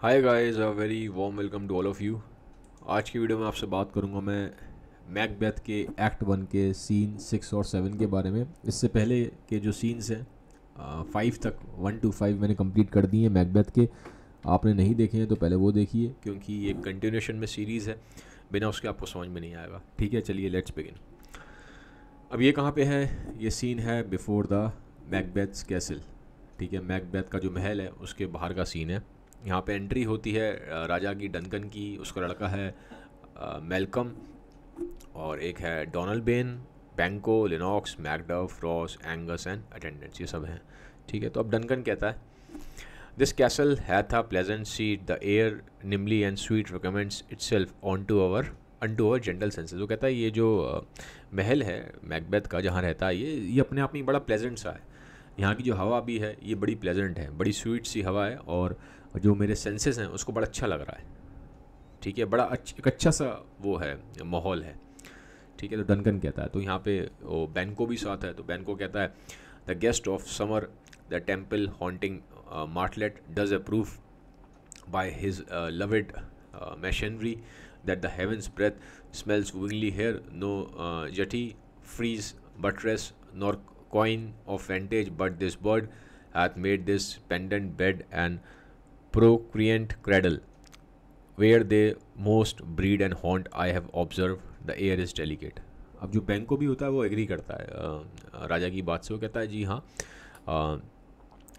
Hi guys, a very warm welcome to all of you. आज की video में आपसे बात करूंगा मैं मैकबेथ के एक्ट 1 के सीन 6 और 7 के बारे में। इससे पहले के जो सीन्स हैं 5 तक 1 to 5 मैंने कंप्लीट कर दिए हैं मैकबेथ के। आपने नहीं देखे हैं तो पहले वो देखिए, क्योंकि ये कंटिन्यूशन में सीरीज़ है, बिना उसके आपको समझ में नहीं आएगा। ठीक है, चलिए लेट्स बिगिन। अब ये कहाँ पे है? ये सीन है बिफोर द मैकबेथ्स कैसल। ठीक है, मैकबेथ का जो महल है उसके बाहर का सीन है। यहाँ पे एंट्री होती है राजा की, डंकन की। उसका लड़का है मेलकम, और एक है Donalbain, Banquo, Lennox, Macduff, Ross, Angus and attendants, ये सब हैं। ठीक है, तो अब डंकन कहता है, this castle hath a pleasant seat, the air nimbly and sweet recommends itself unto our gentle senses. वो कहता है ये जो महल है मैकबेथ का, जहाँ रहता है ये अपने आप में बड़ा प्लेजेंट सा है। यहाँ की जो हवा भी है ये बड़ी प्लेजेंट है, बड़ी स्वीट सी हवा है, और जो मेरे सेंसेस हैं उसको बड़ा अच्छा लग रहा है। ठीक है, बड़ा एक अच्छा सा वो है, माहौल है। ठीक है, तो डंकन कहता है, तो यहाँ पे वो बैंको भी साथ है। तो बैंको कहता है, the guest of summer, the temple haunting martlet does approve by his loved machinery that the heaven's breath smells wooingly here, no jetty, freeze, buttress, nor coin of vantage, but this bird hath made this pendant bed and procreant cradle, where they most breed and haunt. I have observed the air is delicate. अब जो बैंको भी होता है वो agree करता है राजा की बात से। वो कहता है जी हाँ,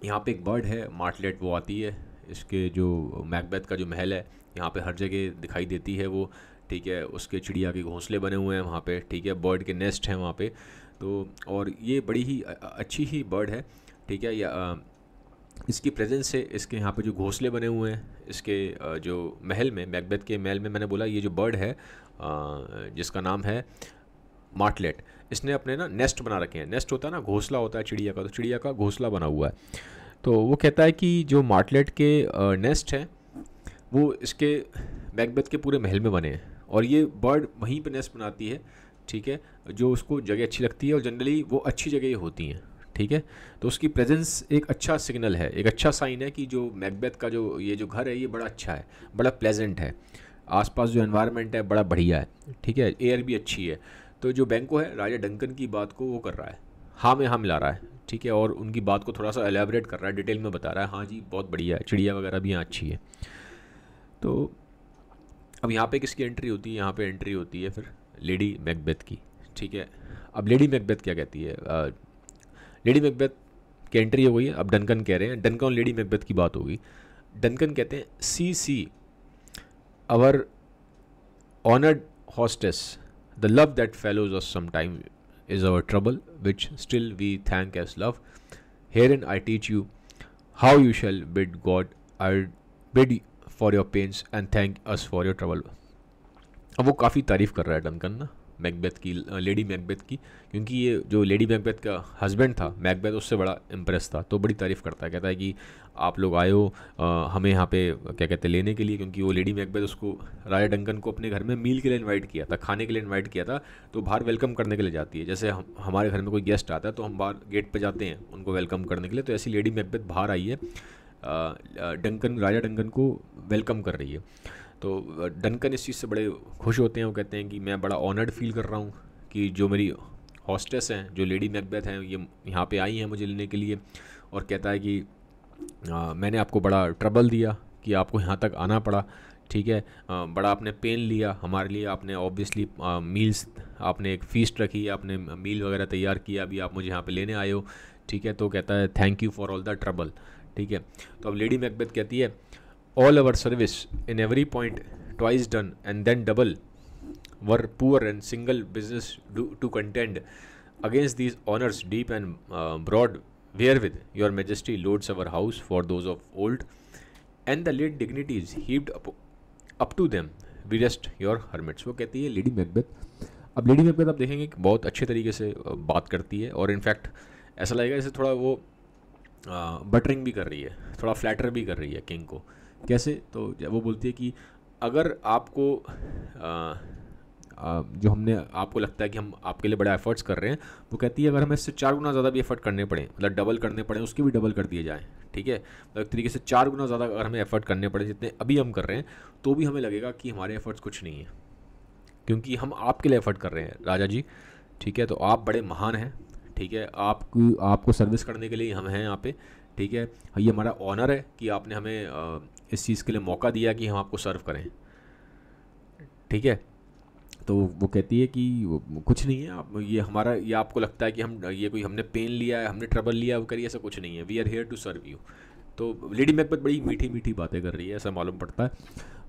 यहाँ पे एक बर्ड है मार्टलेट, वो आती है इसके जो मैकबेथ का जो महल है यहाँ पे हर जगह दिखाई देती है वो। ठीक है, उसके चिड़िया के घोंसले बने हुए हैं वहाँ पे। ठीक है, बर्ड के नेस्ट हैं वहाँ पे। तो और ये बड़ी ही अच्छी ही बर्ड है। ठीक है, या इसकी प्रेजेंस से इसके यहाँ पे जो घोंसले बने हुए हैं इसके जो महल में, मैकबेथ के महल में, मैंने बोला ये जो बर्ड है जिसका नाम है मार्टलेट, इसने अपने ना नेस्ट बना रखे हैं। नेस्ट होता है ना, घोंसला होता है चिड़िया का, तो चिड़िया का घोंसला बना हुआ है। तो वो कहता है कि जो मार्टलेट के नेस्ट हैं वो इसके मैकबेथ के पूरे महल में बने हैं, और ये बर्ड वहीं पे नेस्ट बनाती है। ठीक है, जो उसको जगह अच्छी लगती है, और जनरली वो अच्छी जगह होती हैं। ठीक है, तो उसकी प्रेजेंस एक अच्छा सिग्नल है, एक अच्छा साइन है कि जो मैकबेथ का जो ये जो घर है ये बड़ा अच्छा है, बड़ा प्लेजेंट है। आसपास जो एनवायरनमेंट है बड़ा बढ़िया है। ठीक है, एयर भी अच्छी है। तो जो बैंको है राजा डंकन की बात को वो कर रहा है, हाँ में हाँ मिला रहा है। ठीक है, और उनकी बात को थोड़ा सा एलेबरेट कर रहा है, डिटेल में बता रहा है, हाँ जी बहुत बढ़िया है, चिड़िया वगैरह भी यहाँ अच्छी है। तो अब यहाँ पे किसकी एंट्री होती है? यहाँ पे एंट्री होती है फिर लेडी मैकबेथ की। ठीक है, अब लेडी मैकबेथ क्या कहती है? लेडी मैकबेथ की एंट्री हो गई है। अब डंकन कह रहे हैं, डंकन और लेडी मैकबेथ की बात होगी। डंकन कहते हैं, see our honoured hostess, the love that follows us sometime is our trouble, which still we thank as love. Herein I teach you how you shall bid God, I bid for your pains and thank us for your trouble. अब वो काफ़ी तारीफ़ कर रहा है Duncan ना Macbeth की, lady Macbeth की, क्योंकि ये जो लेडी मैकबेथ का हस्बैंड था मैकबेथ उससे बड़ा इम्प्रेस था, तो बड़ी तारीफ़ करता है। कहता है कि आप लोग आए हो हमें यहाँ पे क्या कहते हैं लेने के लिए, क्योंकि वो लेडी मैकबेथ उसको, राजा डंकन को अपने घर में मील के लिए इनवाइट किया था, खाने के लिए इनवाइट किया था। तो बाहर वेलकम करने के लिए जाती है, जैसे हमारे घर में कोई गेस्ट आता है तो हम बाहर गेट पर जाते हैं उनको वेलकम करने के लिए, तो ऐसी लेडी मैकबेथ बाहर आई है, डंकन, राजा डंकन को वेलकम कर रही है। तो डंकन इस चीज़ से बड़े खुश होते हैं। वो कहते हैं कि मैं बड़ा ऑनर्ड फील कर रहा हूँ कि जो मेरी हॉस्टेस हैं, जो लेडी मैकबेथ हैं, ये यहाँ पे आई हैं मुझे लेने के लिए। और कहता है कि मैंने आपको बड़ा ट्रबल दिया कि आपको यहाँ तक आना पड़ा। ठीक है, बड़ा आपने पेन लिया हमारे लिए, आपने ऑब्वियसली मील्स, आपने एक फ़ीस्ट रखी, आपने मील वगैरह तैयार किया, अभी आप मुझे यहाँ पे लेने आए हो। ठीक है, तो कहता है thank you for all the trouble. ठीक है, तो अब लेडी मैकबेथ कहती है, all our service in every point twice done and then double were poor and single business to contend against these honors deep and broad, wherewith your majesty loads our house for those of old, and the late dignities heaped up to them we rest your hermits. वो कहती है lady Macbeth. अब lady Macbeth आप देखेंगे कि बहुत अच्छे तरीके से बात करती है, और इनफैक्ट ऐसा लगेगा जैसे थोड़ा वो बटरिंग भी कर रही है, थोड़ा फ्लैटर भी कर रही है किंग को। कैसे? तो वो बोलती है कि अगर आपको जो हमने आपको लगता है कि हम आपके लिए बड़ा एफर्ट्स कर रहे हैं, वो कहती है अगर हमें इससे 4 गुना ज़्यादा भी एफर्ट करने पड़े, मतलब डबल करने पड़े, उसके भी डबल कर दिए जाएँ। ठीक है। तो एक तरीके से 4 गुना ज़्यादा अगर हमें एफर्ट करने पड़े जितने अभी हम कर रहे हैं, तो भी हमें लगेगा कि हमारे एफर्ट्स कुछ नहीं है, क्योंकि हम आपके लिए एफर्ट कर रहे हैं राजा जी, ठीक है। तो आप बड़े महान हैं, ठीक है। आपको सर्विस करने के लिए हम हैं यहाँ पे, ठीक है। ये हमारा ऑनर है कि आपने हमें इस चीज़ के लिए मौका दिया कि हम आपको सर्व करें, ठीक है। तो वो कहती है कि कुछ नहीं है, आप ये हमारा, ये आपको लगता है कि हम ये कोई हमने पेन लिया है, हमने ट्रबल लिया है, वो करिए, ऐसा कुछ नहीं है, we are here to serve you. तो लेडी मैकबेथ बड़ी मीठी मीठी बातें कर रही है, ऐसा मालूम पड़ता है।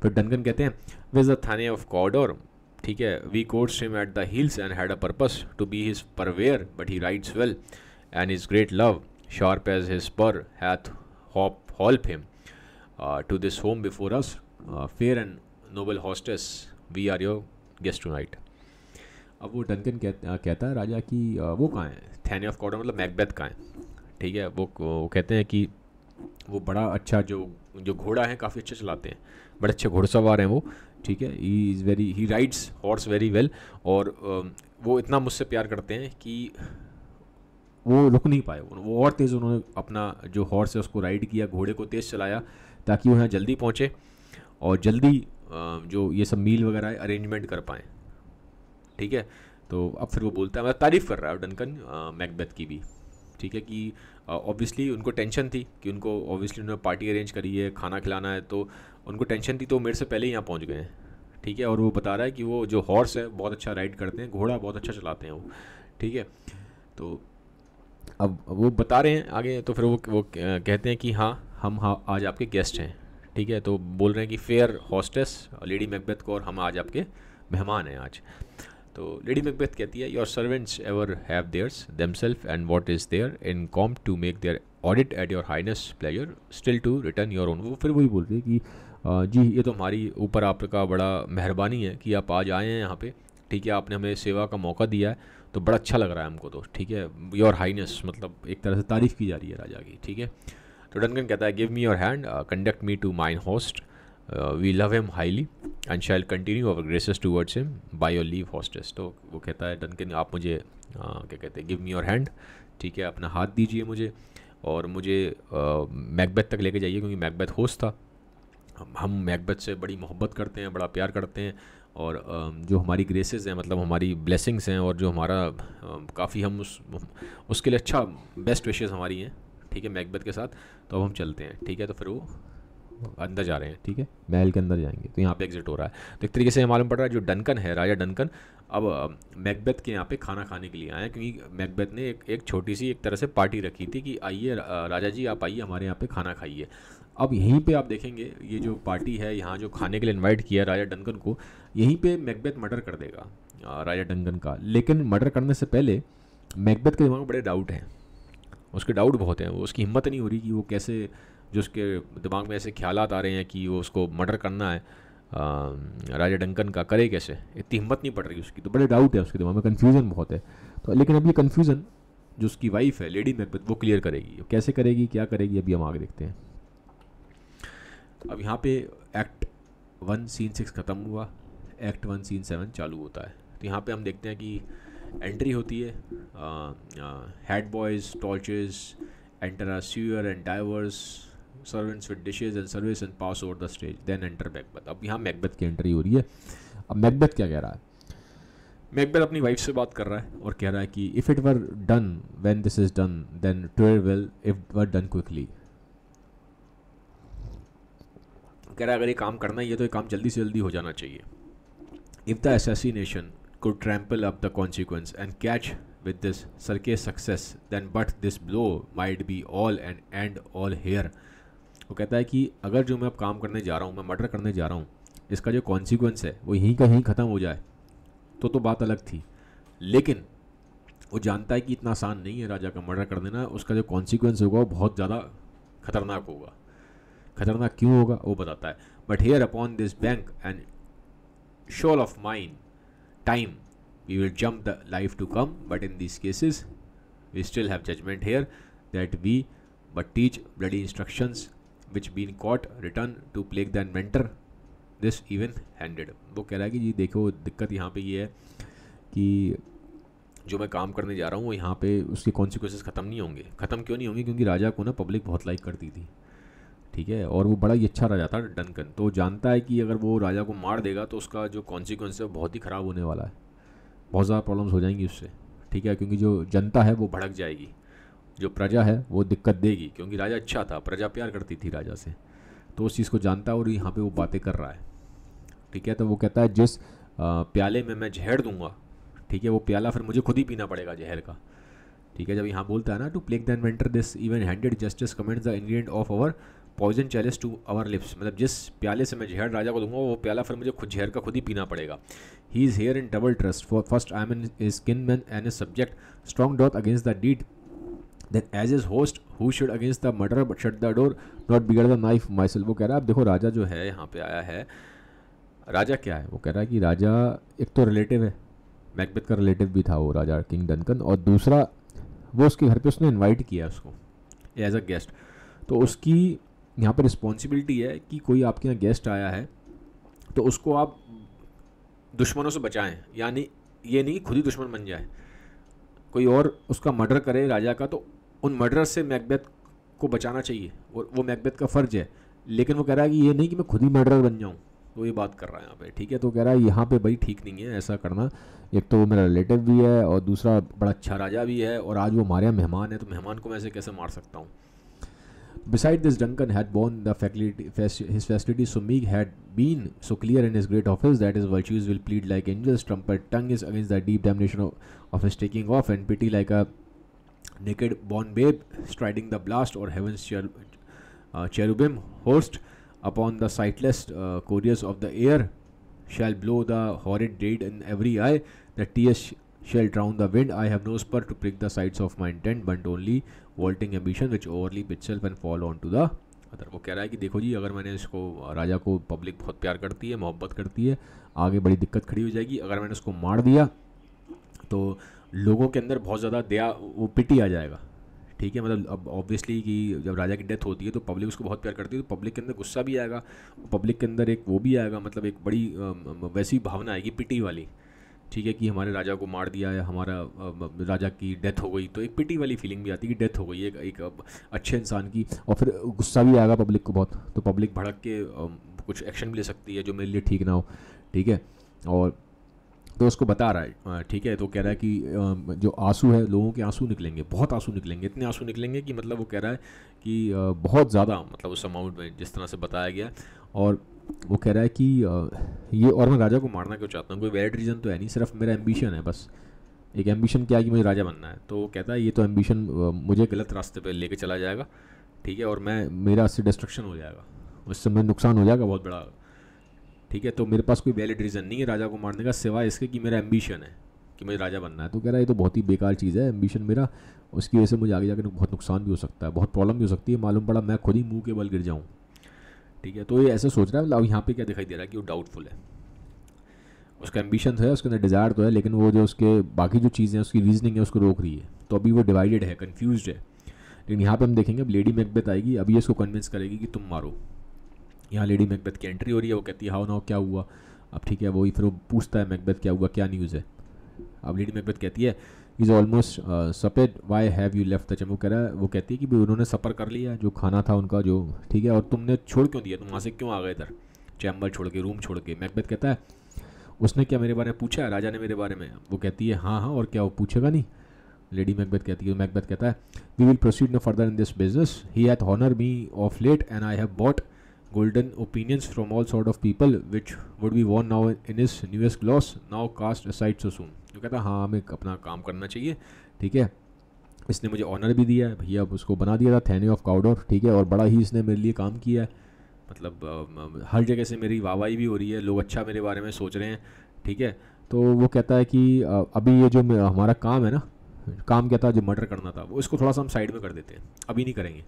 फिर डंकन कहते हैं, where's the thane of Cawdor, ठीक है, we course him at the heels and had a purpose to be his purveyor, but he rides well and his great love sharp as his spur hath holp him to this home before us, fair and noble hostess, we are your guest tonight. अब वो Duncan कहता है राजा कि वो कहाँ है, थैने of कॉर्डोर मतलब Macbeth कहाँ है, ठीक है। वो कहते हैं कि वो बड़ा अच्छा जो घोड़ा है काफ़ी अच्छा चलाते हैं, बड़े अच्छे घोड़सवार हैं वो, ठीक है। ही राइड्स हॉर्स वेरी वेल, और वो इतना मुझसे प्यार करते हैं कि वो रुक नहीं पाए, वो और तेज़ उन्होंने अपना जो हॉर्स है उसको राइड किया, घोड़े को तेज़ चलाया ताकि वो यहाँ जल्दी पहुँचे और जल्दी जो ये सब मील वगैरह अरेंजमेंट कर पाएँ, ठीक है। तो अब फिर वो बोलता है, मतलब तारीफ़ कर रहा है डंकन मैकबेथ की भी, ठीक है, कि ऑब्वियसली उनको टेंशन थी कि उनको ऑब्वियसली उन्होंने पार्टी अरेंज करी है, खाना खिलाना है, तो उनको टेंशन थी, तो मेरे से पहले ही यहाँ पहुँच गए हैं, ठीक है। और वो बता रहा है कि वो जो हॉर्स है बहुत अच्छा राइड करते हैं, घोड़ा बहुत अच्छा चलाते हैं वो, ठीक है। तो अब वो बता रहे हैं आगे, तो फिर वो कहते हैं कि हम आज आपके गेस्ट हैं, ठीक है। तो बोल रहे हैं कि फेयर हॉस्टेस लेडी मैकबेथ को, और हम आज आपके मेहमान हैं आज। तो लेडी मैकबेथ कहती है, your servants ever have theirs themself and what is their in compt to make their audit at your highness pleasure still to return your own. वो फिर वही बोल रही है कि जी ये तो हमारी ऊपर आपका बड़ा मेहरबानी है कि आप आज आए हैं यहाँ पे, ठीक है, आपने हमें सेवा का मौका दिया है, तो बड़ा अच्छा लग रहा है हमको, तो ठीक है। योर हाइनेस मतलब एक तरह से तारीफ़ की जा रही है राजा की, ठीक है। तो डंकन कहता है, give me your hand, conduct me to mine host, we love him highly and shall continue our graces towards him by your leave hostess. तो वो कहता है डंकन, आप मुझे क्या कहते हैं, गिव मी योर हैंड, ठीक है, अपना हाथ दीजिए मुझे, और मुझे मैकबेथ तक लेके जाइए, क्योंकि मैकबेथ होस्ट था। हम मैकबेथ से बड़ी मोहब्बत करते हैं, बड़ा प्यार करते हैं, और जो हमारी ग्रेसेस हैं, मतलब हमारी ब्लेसिंग्स हैं, और जो हमारा काफ़ी हम उसके लिए अच्छा बेस्ट विशेस हमारी हैं, ठीक है, मैकबेथ के साथ। तो अब हम चलते हैं, ठीक है। तो फिर वो अंदर जा रहे हैं, ठीक है, महल के अंदर जाएंगे। तो यहाँ पे एग्जिट हो रहा है। तो एक तरीके से मालूम पड़ रहा है जो डंकन है, राजा डंकन, अब मैकबेथ के यहाँ पे खाना खाने के लिए आए हैं, क्योंकि मैकबेथ ने एक छोटी सी एक तरह से पार्टी रखी थी कि आइए राजा जी आप आइए हमारे यहाँ पे खाना खाइए। अब यहीं पे आप देखेंगे ये जो पार्टी है, यहाँ जो खाने के लिए इन्वाइट किया राजा डंकन को, यहीं पे मैकबेथ मर्डर कर देगा राजा डंकन का। लेकिन मर्डर करने से पहले मैकबेथ के दिमाग में बड़े डाउट हैं, उसके डाउट बहुत हैं, वो उसकी हिम्मत नहीं हो रही कि वो कैसे, जो उसके दिमाग में ऐसे ख्यालात आ रहे हैं कि वो उसको मर्डर करना है राजा डंकन का, करे कैसे, इतनी हिम्मत नहीं पड़ रही उसकी। तो बड़े डाउट है उसके दिमाग में, कन्फ्यूज़न बहुत है। तो लेकिन अब ये कन्फ्यूज़न जो उसकी वाइफ है लेडी मैकबेथ वो क्लियर करेगी, कैसे करेगी, क्या करेगी, अभी हम आगे देखते हैं। अब यहाँ पे एक्ट 1 सीन 6 ख़त्म हुआ, एक्ट 1 सीन 7 चालू होता है। तो यहाँ पे हम देखते हैं कि एंट्री होती है, head boys torches enter a sewer and divers servants with dishes and service and pass over the stage, then enter Macbeth. अब यहाँ मैकबेथ की एंट्री हो रही है। अब मैकबेथ क्या कह रहा है, मैकबेथ अपनी वाइफ से बात कर रहा है और कह रहा है कि if it were done when this is done then today will if were done quickly. कह रहा है अगर ये काम करना ही है तो ये काम जल्दी से जल्दी हो जाना चाहिए। If the assassination could trample up the consequence and catch with this circus success then but this blow might be all and end all here। वो कहता है कि अगर जो मैं अब काम करने जा रहा हूँ, मैं मर्डर करने जा रहा हूँ, इसका जो कॉन्सिक्वेंस है वो यहीं का यहीं ख़त्म हो जाए तो बात अलग थी। लेकिन वो जानता है कि इतना आसान नहीं है राजा का मर्डर कर देना, उसका जो कॉन्सिक्वेंस होगा वो बहुत ज़्यादा खतरनाक होगा। खतरनाक क्यों होगा वो बताता है। But here upon this bank and shoal of mine time we will jump the life to come, but in these cases we still have judgment here that we but teach bloody instructions which been caught return to plague the inventor this even handed। वो कह रहा है कि जी देखो दिक्कत यहाँ पे ये है कि जो मैं काम करने जा रहा हूँ वो यहाँ पे उसके कॉन्सिक्वेंसेस ख़त्म नहीं होंगे। ख़त्म क्यों नहीं होंगे? क्योंकि राजा को ना पब्लिक बहुत लाइक करती थी, ठीक है, और वो बड़ा ही अच्छा राजा था डनकन। तो जानता है कि अगर वो राजा को मार देगा तो उसका जो कॉन्सिक्वेंस है वो बहुत ही ख़राब होने वाला है, बहुत ज़्यादा प्रॉब्लम्स हो जाएंगी उससे, ठीक है, क्योंकि जो जनता है वो भड़क जाएगी, जो प्रजा है वो दिक्कत देगी, क्योंकि राजा अच्छा था, प्रजा प्यार करती थी राजा से। तो उस चीज़ को जानता है और यहाँ पे वो बातें कर रहा है, ठीक है। तो वो कहता है जिस प्याले में मैं जहर दूंगा, ठीक है, वो प्याला फिर मुझे खुद ही पीना पड़ेगा जहर का, ठीक है। जब यहाँ बोलता है ना to plague the inventor this even handed justice commends the ingredient of our poison chalice to our lips, मतलब जिस प्याले से मैं जहर राजा को दूंगा वो प्याला फिर मुझे खुद जहर का खुद ही पीना पड़ेगा। He is here in double trust, for first I am in his kinsman and his subject strong both against the deed, then as his host who should against the murder but shut the door not बिगड़ the knife myself. वो कह रहा है अब देखो राजा जो है यहाँ पे आया है, राजा क्या है? वो कह रहा है कि राजा एक तो रिलेटिव है, मैकबेथ का रिलेटिव भी था वो राजा किंग डनकन, और दूसरा वो उसके घर पे उसने इनवाइट किया उसको एज अ गेस्ट। तो उसकी यहाँ पर रिस्पॉन्सिबिलिटी है कि कोई आपके यहाँ गेस्ट आया है तो उसको आप दुश्मनों से बचाएं, यानी ये नहीं खुद ही दुश्मन बन जाए, कोई और उसका मर्डर करे राजा का, तो उन मर्डर से मैकबेथ को बचाना चाहिए और वो मैकबेथ का फ़र्ज है। लेकिन वो कह रहा है कि ये नहीं कि मैं खुद ही मर्डर बन जाऊँ, तो ये बात कर रहा है यहाँ पे, ठीक है। तो कह रहा है यहाँ पे भाई ठीक नहीं है ऐसा करना, एक तो वो मेरा रिलेटिव भी है और दूसरा बड़ा अच्छा राजा भी है, और आज वो हमारे यहाँ मेहमान है, तो मेहमान को मैं ऐसे कैसे मार सकता हूँ। Beside this, Duncan had borne the his facilities so meek, had been so clear in his great office that his virtues will plead like angels. Trumpet tongue is against the deep damnation of his taking off, and pity like a naked born babe striding the blast, or heaven's cherubim host upon the sightless couriers of the air shall blow the horrid deed in every eye. The tears shall drown the wind. I have no spur to prick the sides of my intent, but only vaulting ambition which overleap itself and fall on to the other. वो कह रहा है कि देखो जी, अगर मैंने इसको, राजा को पब्लिक बहुत प्यार करती है, मोहब्बत करती है, आगे बड़ी दिक्कत खड़ी हो जाएगी। अगर मैंने उसको मार दिया तो लोगों के अंदर बहुत ज़्यादा दया, वो पिटी आ जाएगा, ठीक है। मतलब अब ऑब्वियसली कि जब राजा की डेथ होती है तो पब्लिक उसको बहुत प्यार करती है, तो पब्लिक के अंदर गुस्सा भी आएगा, पब्लिक के अंदर एक वो भी आएगा, मतलब एक बड़ी वैसी भावना आएगी पिटी वाली, ठीक है, कि हमारे राजा को मार दिया है, हमारा राजा की डेथ हो गई, तो एक पिटी वाली फीलिंग भी आती है कि डेथ हो गई है एक अच्छे इंसान की, और फिर गुस्सा भी आएगा पब्लिक को बहुत, तो पब्लिक भड़क के कुछ एक्शन भी ले सकती है जो मेरे लिए ठीक ना हो, ठीक है। और तो उसको बता रहा है, ठीक है। तो कह रहा है कि जो आंसू है, लोगों के आंसू निकलेंगे, बहुत आंसू निकलेंगे, इतने आंसू निकलेंगे कि मतलब वो कह रहा है कि बहुत ज़्यादा, मतलब उस अमाउंट में जिस तरह से बताया गया। और वो कह रहा है कि ये, और मैं राजा को मारना क्यों चाहता हूँ, कोई वैलिड रीज़न तो है नहीं, सिर्फ मेरा एम्बिशन है बस। एक एम्बिशन क्या है कि मुझे राजा बनना है। तो वो कहता है ये तो एम्बिशन मुझे गलत रास्ते पे लेके चला जाएगा, ठीक है, और मेरा इससे डिस्ट्रक्शन हो जाएगा, उससे मुझे नुकसान हो जाएगा बहुत बड़ा, ठीक है। तो मेरे पास कोई वैलिड रीज़न नहीं है राजा को मारने का, सिवाय इसके कि मेरा एम्बिशन है कि मुझे राजा बनना है। तो कह रहा है ये तो बहुत ही बेकार चीज़ है एम्बिशन मेरा, उसकी वजह से मुझे आगे जाकर बहुत नुकसान भी हो सकता है, बहुत प्रॉब्लम भी हो सकती है, मालूम पड़ा मैं खुद ही मुँह के बल गिर जाऊँ, ठीक है। तो ये ऐसे सोच रहा है। मतलब यहाँ पे क्या दिखाई दे रहा है कि वो डाउटफुल है, उसका एम्बिशन तो है, उसके अंदर डिज़ायर तो है, लेकिन वो जो उसके बाकी जो चीज़ें हैं, उसकी रीजनिंग है, उसको रोक रही है। तो अभी वो डिवाइडेड है, कन्फ्यूज है। लेकिन यहाँ पे हम देखेंगे अब लेडी मैकबेथ आएगी, अभी इसको कन्विंस करेगी कि तुम मारो। यहाँ लेडी मैकबेथ की एंट्री हो रही है, वो कहती है हाउ नाउ, क्या हुआ अब, ठीक है। वही फिर वो पूछता है मैकबेथ क्या हुआ, क्या न्यूज़ है। अब लेडी मैकबेथ कहती है is almost supped why have you left the chamber. वो कह रहा है, वो कहती है कि उन्होंने सफ़र कर लिया, जो खाना था उनका जो, ठीक है, और तुमने छोड़ क्यों दिया, तुम वहाँ से क्यों आ गए इधर, चैम्बर छोड़ के, रूम छोड़ के। मैकबेथ कहता है उसने क्या मेरे बारे में पूछा है, राजा ने मेरे बारे में। वो कहती है हाँ हाँ, और क्या वो पूछेगा नहीं। लेडी मैकबेथ कहती है, मैकबेथ कहता है we will proceed no further in this business, he hath honour me of late and I have bought golden opinions from all sort of people which would be worn now in his newest gloss, now cast aside so soon। जो कहता है हाँ हमें अपना काम करना चाहिए, ठीक है, इसने मुझे ऑनर भी दिया है भैया, अब उसको बना दिया था थैने ऑफ काउडोर, ठीक है, और बड़ा ही इसने मेरे लिए काम किया है, मतलब हर जगह से मेरी वाहवाही भी हो रही है, लोग अच्छा मेरे बारे में सोच रहे हैं, ठीक है। तो वो कहता है कि अभी ये जो हमारा काम है ना, काम क्या था, जो मर्डर करना था, वो इसको थोड़ा सा हम साइड में कर देते हैं, अभी नहीं करेंगे,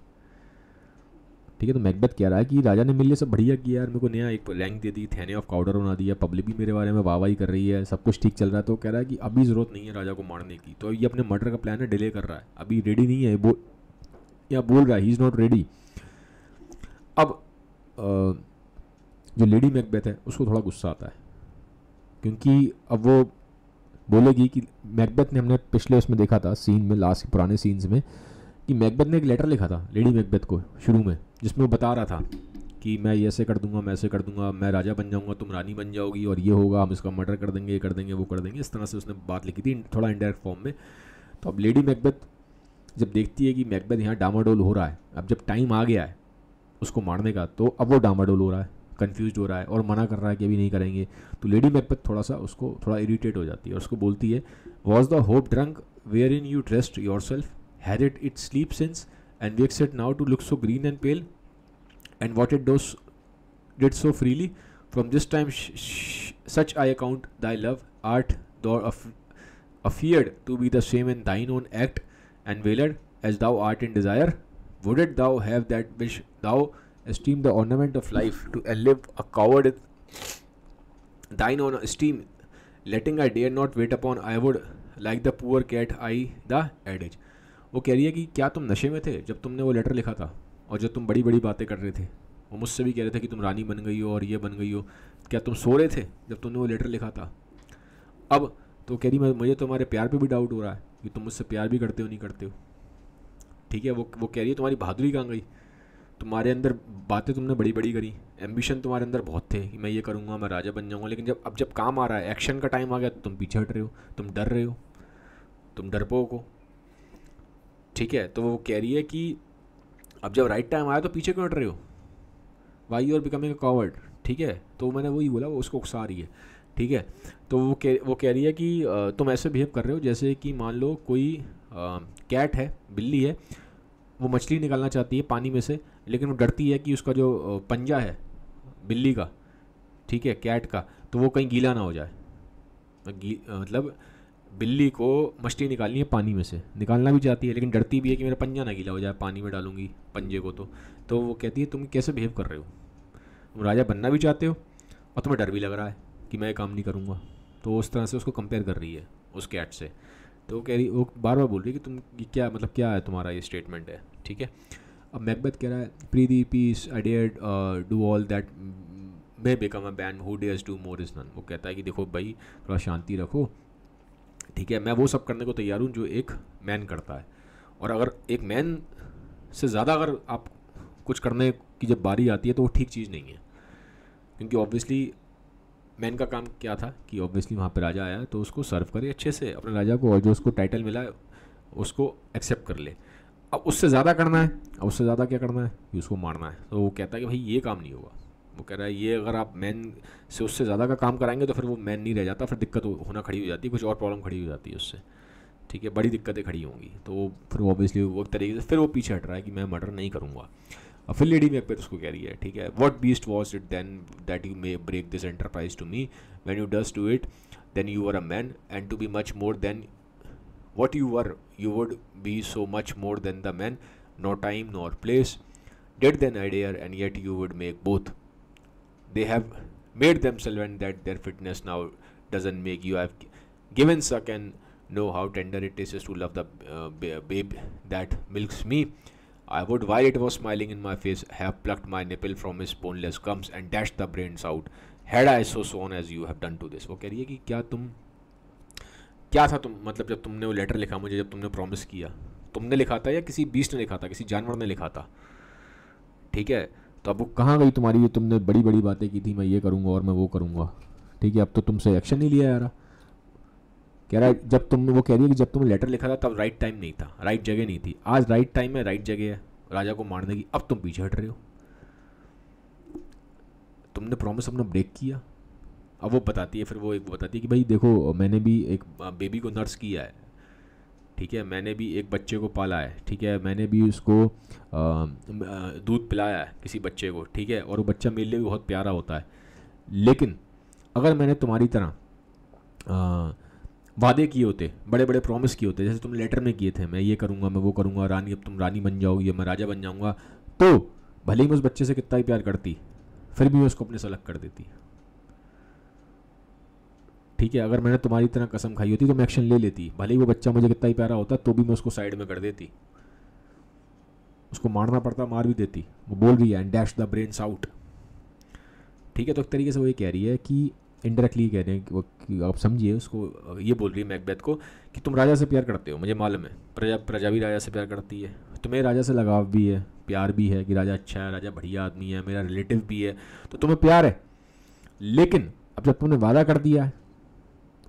ठीक है। तो मैकबेथ कह रहा है कि राजा ने मेरे लिए सब बढ़िया किया यार, मेरे को नया एक रैंक दे दी, थैने ऑफ काउडर बना दिया, पब्लिक भी मेरे बारे में वाहवाही कर रही है, सब कुछ ठीक चल रहा है। तो कह रहा है कि अभी ज़रूरत नहीं है राजा को मारने की, तो ये अपने मर्डर का प्लान है डिले कर रहा है, अभी रेडी नहीं है, या बोल रहा है ही इज़ नॉट रेडी। अब जो लेडी मैकबेथ है उसको थोड़ा गुस्सा आता है, क्योंकि अब वो बोलेगी कि मैकबेथ ने, हमने पिछले उसमें देखा था सीन में, लास्ट पुराने सीन्स में, कि मैकबेथ ने एक लेटर लिखा था लेडी मैकबेथ को शुरू में, जिसमें वो बता रहा था कि मैं ये ऐसे कर दूंगा, मैं ऐसे कर दूंगा, मैं राजा बन जाऊंगा, तुम रानी बन जाओगी, और ये होगा, हम इसका मर्डर कर देंगे, ये कर देंगे, वो कर देंगे, इस तरह से उसने बात लिखी थी थोड़ा इनडायरेक्ट फॉर्म में। तो अब लेडी मैकबेथ जब देखती है कि मैकबेथ यहाँ डामाडोल हो रहा है, अब जब टाइम आ गया है उसको मारने का, तो अब वो डामाडोल हो रहा है, कंफ्यूज हो रहा है और मना कर रहा है कि अभी नहीं करेंगे। तो लेडी मैकबेथ थोड़ा सा उसको थोड़ा इरिटेट हो जाती है और उसको बोलती है, was the hope drunk wherein you dressed yourself, had it slept since and wakes it now to look so green and pale, and what it did so freely from this time such I account thy love, art thou afeared to be the same in thine own act and veiled as thou art in desire, wouldst thou have that which thou esteem the ornament of life, to live a coward in thine own esteem, letting I dare not wait upon, I would like the poor cat I the adage। वो कह रही है कि क्या तुम नशे में थे जब तुमने वो लेटर लिखा था, और जब तुम बड़ी बड़ी बातें कर रहे थे, वो मुझसे भी कह रहे थे कि तुम रानी बन गई हो और ये बन गई हो, क्या तुम सो रहे थे जब तुमने वो लेटर लिखा था? अब तो कह रही मुझे तुम्हारे प्यार पे भी डाउट हो रहा है कि तुम मुझसे प्यार भी करते हो नहीं करते हो। ठीक है, वो कह रही है तुम्हारी बहादुरी कहाँ गई, तुम्हारे अंदर बातें तुमने बड़ी बड़ी करी, एम्बिशन तुम्हारे अंदर बहुत थे कि मैं ये करूँगा, मैं राजा बन जाऊँगा, लेकिन जब काम आ रहा है, एक्शन का टाइम आ गया, तो तुम पीछे हट रहे हो, तुम डर रहे हो, तुम डरपोक हो। ठीक है, तो वो कह रही है कि अब जब राइट टाइम आया तो पीछे क्यों हट रहे हो, why you are becoming a coward. ठीक है, तो मैंने वही बोला, वो उसको उकसा रही है। ठीक है, तो वो कह रही है कि तुम ऐसे बिहेव कर रहे हो जैसे कि मान लो कोई कैट है, बिल्ली है, वो मछली निकालना चाहती है पानी में से, लेकिन वो डरती है कि उसका जो पंजा है बिल्ली का, ठीक है, कैट का, तो वो कहीं गीला ना हो जाए। मतलब बिल्ली को मछली निकालनी है पानी में से, निकालना भी चाहती है लेकिन डरती भी है कि मेरा पंजा ना गीला हो जाए, पानी में डालूंगी पंजे को। तो वो कहती है तुम कैसे बिहेव कर रहे हो, तुम राजा बनना भी चाहते हो और तुम्हें डर भी लग रहा है कि मैं ये काम नहीं करूँगा। तो उस तरह से उसको कंपेयर कर रही है उस कैट से। तो वो कह रही, वो बार बार बोल रही है कि तुम क्या, मतलब क्या है तुम्हारा ये स्टेटमेंट है। ठीक है, अब मैकबेथ कह रहा है, prithee peace I dare do all that may become a man who dares do more is none. वो कहता है कि देखो भाई थोड़ा शांति रखो, ठीक है, मैं वो सब करने को तैयार हूँ जो एक मैन करता है, और अगर एक मैन से ज़्यादा अगर आप कुछ करने की जब बारी आती है तो वो ठीक चीज़ नहीं है, क्योंकि ऑब्वियसली मैन का काम क्या था कि ऑब्वियसली वहाँ पे राजा आया तो उसको सर्व करे अच्छे से अपने राजा को, और जो उसको टाइटल मिला है उसको एक्सेप्ट कर ले। अब उससे ज़्यादा करना है, अब उससे ज़्यादा क्या करना है कि उसको मारना है। तो वो कहता है कि भाई ये काम नहीं होगा। वो कह रहा है ये अगर आप मैन से उससे ज़्यादा का काम कराएंगे तो फिर वो मैन नहीं रह जाता, फिर दिक्कत होना खड़ी हो जाती है, कुछ और प्रॉब्लम खड़ी हो जाती है उससे। ठीक है, बड़ी दिक्कतें खड़ी होंगी। तो फिर वो ऑब्वियसली वो एक तरीके से फिर वो पीछे हट रहा है कि मैं मर्डर नहीं करूँगा। और फिर लेडी मैकबेथ उसको कह रही है, ठीक है, what beast was it then that you may break this enterprise to me, when you durst do it then you are a man and to be much more than what you were, you would be so much more than the man, no time nor place did then I dare, and yet you would make both. They have made themselves, and that their fitness now doesn't make you have given suck and know how tender it is to love the babe that milks me. I would, while it was smiling in my face, have plucked my nipple from his boneless gums and dashed the brains out, had I so soon as you have done to this। वो कह रही है कि क्या था तुम, मतलब जब तुमने वो लेटर लिखा मुझे, जब तुमने प्रॉमिस किया, तुमने लिखा था या किसी बीस्ट ने लिखा था, किसी जानवर ने लिखा था। ठीक है, तो अब वो कहाँ गई तुम्हारी, ये तुमने बड़ी बड़ी बातें की थी, मैं ये करूँगा और मैं वो करूँगा। ठीक है, अब तो तुमसे एक्शन नहीं लिया यार। कह रहा है जब तुमने, वो कह रही है कि जब तुमने लेटर लिखा था तब राइट टाइम नहीं था, राइट जगह नहीं थी, आज राइट टाइम है, राइट जगह है राजा को मारने की, अब तुम पीछे हट रहे हो, तुमने प्रॉमिस अपना ब्रेक किया। अब वो बताती है, फिर वो एक बताती है कि भाई देखो मैंने भी एक बेबी को नर्स किया है, ठीक है, मैंने भी एक बच्चे को पाला है, ठीक है, मैंने भी उसको दूध पिलाया है किसी बच्चे को, ठीक है, और वो बच्चा मेरे लिए भी बहुत प्यारा होता है। लेकिन अगर मैंने तुम्हारी तरह वादे किए होते, बड़े बड़े प्रॉमिस किए होते, जैसे तुमने लेटर में किए थे, मैं ये करूँगा, मैं वो करूँगा, रानी अब तुम रानी बन जाओगी, मैं राजा बन जाऊँगा, तो भले ही मैं उस बच्चे से कितना ही प्यार करती, फिर भी मैं उसको अपने से अलग कर देती। ठीक है, अगर मैंने तुम्हारी तरह कसम खाई होती तो मैं एक्शन ले लेती, भले ही वो बच्चा मुझे कितना ही प्यारा होता तो भी मैं उसको साइड में कर देती, उसको मारना पड़ता मार भी देती। वो बोल रही है and dash the brains out. ठीक है, तो एक तरीके से वो ये कह रही है कि इनडायरेक्टली कह रहे हैं कि वो कि आप समझिए उसको, ये बोल रही है मैकबेथ को कि तुम राजा से प्यार करते हो, मुझे मालूम है, प्रजा भी राजा से प्यार करती है, तुम्हें राजा से लगाव भी है, प्यार भी है कि राजा अच्छा है, राजा बढ़िया आदमी है, मेरा रिलेटिव भी है, तो तुम्हें प्यार है। लेकिन अब जब तुमने वादा कर दिया है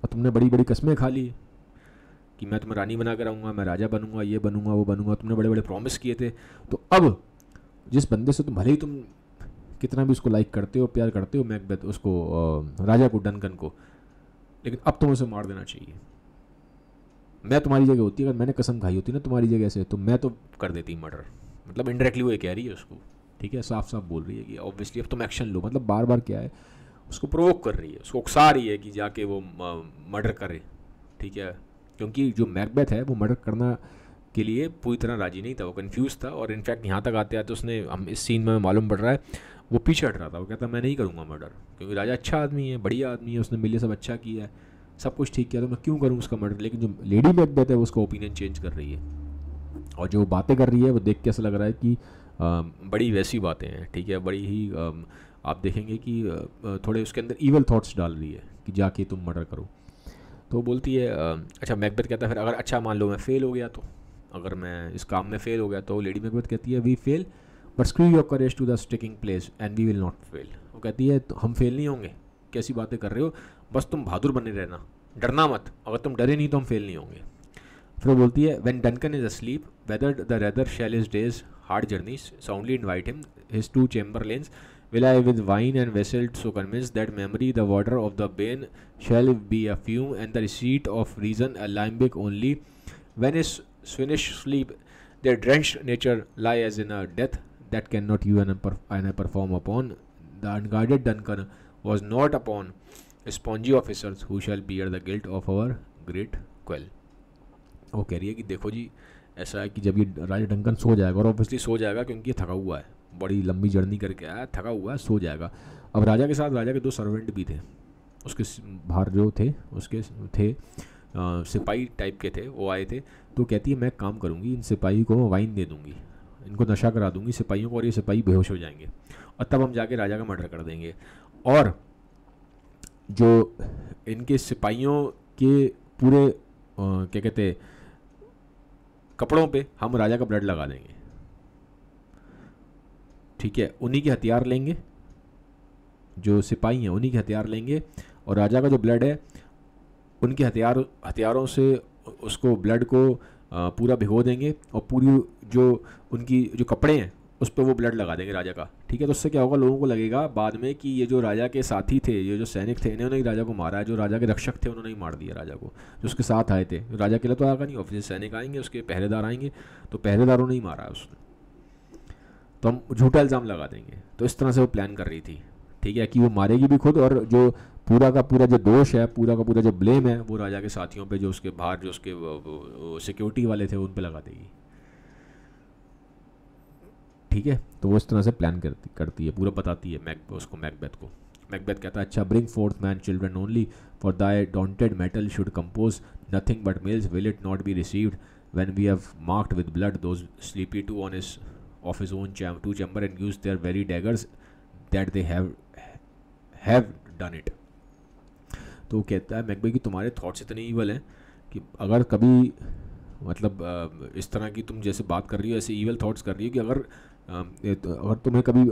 और तुमने बड़ी बड़ी कस्में खा ली कि मैं तुम्हें रानी बना कर रहूँगा, मैं राजा बनूंगा, ये बनूंगा, वो बनूंगा, तुमने बड़े बड़े प्रॉमिस किए थे, तो अब जिस बंदे से तुम भले ही तुम कितना भी उसको लाइक करते हो, प्यार करते हो, मैकबेथ उसको, राजा को, डनकन को, लेकिन अब तुम्हें उसे मार देना चाहिए। मैं तुम्हारी जगह होती, अगर मैंने कसम खाई होती ना तुम्हारी जगह से, तो मैं तो कर देती मर्डर। मतलब इनडायरेक्टली वो ये कह रही है उसको, ठीक है, साफ साफ बोल रही है कि ऑब्वियसली अब तुम एक्शन लो। मतलब बार बार क्या है, उसको प्रोवोक कर रही है, उसको उकसा रही है कि जाके वो मर्डर करे, ठीक है, क्योंकि जो मैकबेथ है वो मर्डर करना के लिए पूरी तरह राजी नहीं था, वो कंफ्यूज था। और इनफैक्ट यहाँ तक आते आते उसने, हम इस सीन में मालूम पड़ रहा है, वो पीछे हट रहा था, वो कहता मैं नहीं करूँगा मर्डर, क्योंकि राजा अच्छा आदमी है, बढ़िया आदमी है, उसने मिले सब अच्छा किया है, सब कुछ ठीक किया, तो मैं क्यों करूँ उसका मर्डर। लेकिन जो लेडी मैकबेथ है वो उसका ओपिनियन चेंज कर रही है, और जो बातें कर रही है वो देख के ऐसा लग रहा है कि बड़ी वैसी बातें हैं, ठीक है, बड़ी ही आप देखेंगे कि थोड़े उसके अंदर ईवल थॉट्स डाल रही है कि जाके तुम मर्डर करो। तो बोलती है अच्छा, मैकबेथ कहता है फिर अगर अच्छा मान लो मैं फेल हो गया, तो अगर मैं इस काम में फेल हो गया, तो लेडी मैकबेथ कहती है we fail but screw your courage to the sticking place and we will not fail. वो कहती है तो हम फेल नहीं होंगे, कैसी बातें कर रहे हो, बस तुम बहादुर बने रहना, डरना मत, अगर तुम डरे नहीं तो हम फेल नहीं होंगे। फिर वो बोलती है व्हेन डनकन इज अस्लीप वेदर the rather shall his day's hard journeys soundly invite him his two chamberlains will I with wine and vessel so convinced that memory the water of the bane shall be a fume and the receipt of reason a limbic only when his swinish sleep their drenched nature lie as in a death that cannot you and I perform upon the unguarded Duncan was not upon spongy officers who shall bear the guilt of our great quell। वो कह रही है कि देखो जी, ऐसा है कि जब ये राजा डंकन सो जाएगा, और ऑब्वियसली सो जाएगा क्योंकि ये थका हुआ है, बड़ी लंबी जर्नी करके आया, थका हुआ है, सो जाएगा। अब राजा के साथ राजा के 2 सर्वेंट भी थे, उसके बाहर जो थे उसके थे सिपाही टाइप के थे, वो आए थे। तो कहती है मैं काम करूँगी, इन सिपाही को वाइन दे दूँगी, इनको नशा करा दूँगी सिपाहियों को, और ये सिपाही बेहोश हो जाएंगे, और तब हम जाके राजा का मर्डर कर देंगे। और जो इनके सिपाहियों के पूरे क्या कहते कपड़ों पे हम राजा का ब्लड लगा देंगे, ठीक है, उन्हीं के हथियार लेंगे, जो सिपाही हैं उन्हीं के हथियार लेंगे, और राजा का जो ब्लड है उनके हथियारों से उसको ब्लड को पूरा भिगो देंगे, और पूरी जो उनकी जो कपड़े हैं उस पर वो ब्लड लगा देंगे राजा का, ठीक है। तो उससे क्या होगा, लोगों को लगेगा बाद में कि ये जो राजा के साथी थे, ये जो सैनिक थे, इन्होंने ही राजा को मारा है, जो राजा के रक्षक थे उन्होंने ही मार दिया राजा को, जो उसके साथ आए थे। राजा के लिए तो आएगा नहीं, ऑफिस सैनिक आएंगे, उसके पहरेदार आएंगे, तो पहरेदारों ने ही मारा है उसने, तो हम झूठा इल्ज़ाम लगा देंगे। तो इस तरह से वो प्लान कर रही थी, ठीक है, कि वो मारेगी भी खुद, और जो पूरा का पूरा जो दोष है, पूरा का पूरा जो ब्लेम है, वो राजा के साथियों पे, जो उसके बाहर जो उसके सिक्योरिटी वाले थे उन पे लगा देगी, ठीक है। तो वो इस तरह से प्लान करती है, पूरा बताती है मैकबेथ को। मैकबेथ कहता है अच्छा, bring forth men children only for thy daunted mettle should compose nothing but males will it not be received when we have marked with blood those sleepy two on his of his own two chamber and use their very daggers that they have done it। तो कहता है Macbeth कि तुम्हारे thoughts इतने evil हैं कि अगर कभी मतलब इस तरह की तुम जैसे बात कर रही हो, ऐसे ईवल थॉट्स कर रही हो कि अगर तुम्हें कभी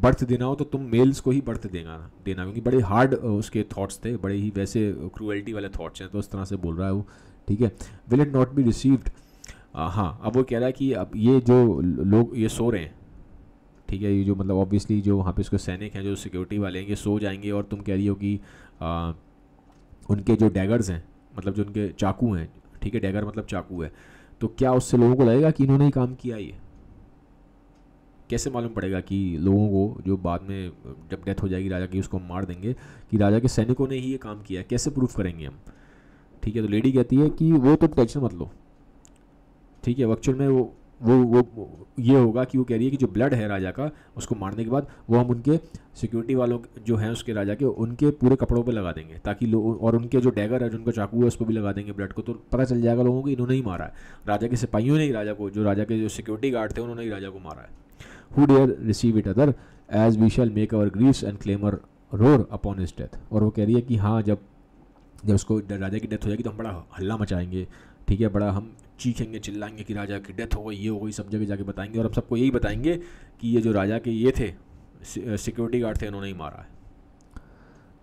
बर्थ देना हो तो तुम मेल्स को ही बर्थ देना, क्योंकि बड़े हार्ड उसके थॉट्स थे, बड़े ही वैसे क्रूएल्टी वाले थॉट्स हैं। तो इस तरह से बोल रहा है वो, ठीक है। Will it not be received, हाँ, अब वो कह रहा है कि अब ये जो लोग ये सो रहे हैं, ठीक है, ये जो मतलब ऑब्वियसली जो वहाँ पे उसके सैनिक हैं, जो सिक्योरिटी वाले हैं, ये सो जाएंगे, और तुम कह रही हो कि उनके जो डैगर्स हैं, मतलब जो उनके चाकू हैं, ठीक है, डैगर मतलब चाकू है, तो क्या उससे लोगों को लगेगा कि इन्होंने ही काम किया? ये कैसे मालूम पड़ेगा कि लोगों को, जो बाद में जब डेथ हो जाएगी राजा की, उसको मार देंगे, कि राजा के सैनिकों ने ही ये काम किया? कैसे प्रूफ करेंगे हम? ठीक है। तो लेडी कहती है कि वो तो टेंशन मत लो, ठीक है, एक्चुअल में वो ये होगा कि वो कह रही है कि जो ब्लड है राजा का, उसको मारने के बाद वो हम उनके सिक्योरिटी वालों जो हैं उसके राजा के, उनके पूरे कपड़ों पे लगा देंगे, ताकि लोग, और उनके जो डैगर है, जो उनका चाकू है, उस पर भी लगा देंगे ब्लड को, तो पता चल जाएगा लोगों को इन्होंने ही मारा है, राजा के सिपाहियों ने ही राजा को, जो राजा के जो सिक्योरिटी गार्ड थे उन्होंने ही राजा को मारा है। Who dare receive it other as we shall make our griefs and clamour roar upon his death. और वो कह रही है कि हाँ, जब जब उसको राजा की डेथ हो जाएगी तो हम बड़ा हल्ला मचाएंगे, ठीक है, बड़ा हम चीखेंगे चिल्लाएंगे कि राजा की डेथ हो गई, ये हो गई, सब जगह जाके बताएंगे और हम सबको यही बताएंगे कि ये जो राजा के ये थे सिक्योरिटी गार्ड थे, उन्होंने ही मारा है,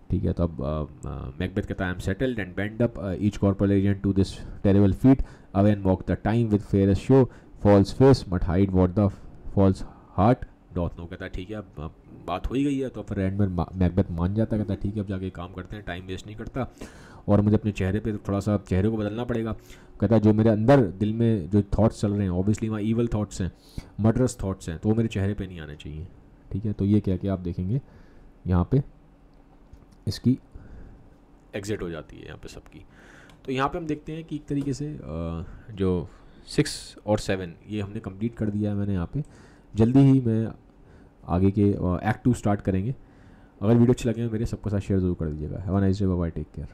ठीक है। तो अब मैकबेथ कहता है I am settled and bend up each corporal agent to this terrible feat away and mock the time with fairest show false face but hide what the false heart doth know. कहता है ठीक है, अब बात हो ही गई है। तो फिर एंड में मैकबेथ मान जाता है, कहता है ठीक है अब जाके काम करते हैं, टाइम वेस्ट नहीं करता और मुझे अपने चेहरे पे थोड़ा सा चेहरे को बदलना पड़ेगा। कहता है जो मेरे अंदर दिल में जो थॉट्स चल रहे हैं ऑब्वियसली वहाँ ईवल थॉट्स हैं, मर्डरस थॉट्स हैं, तो वो मेरे चेहरे पे नहीं आने चाहिए, ठीक है। तो ये क्या क्या आप देखेंगे यहाँ पे इसकी एग्जिट हो जाती है यहाँ पे सबकी। तो यहाँ पे हम देखते हैं कि एक तरीके से जो 6 और 7 ये हमने कंप्लीट कर दिया है मैंने यहाँ पे। जल्दी ही मैं आगे के एक्ट 2 स्टार्ट करेंगे। अगर वीडियो अच्छी लगे मेरे सबके साथ शेयर ज़रूर कर दीजिएगा। Have a nice day, bye bye, take care.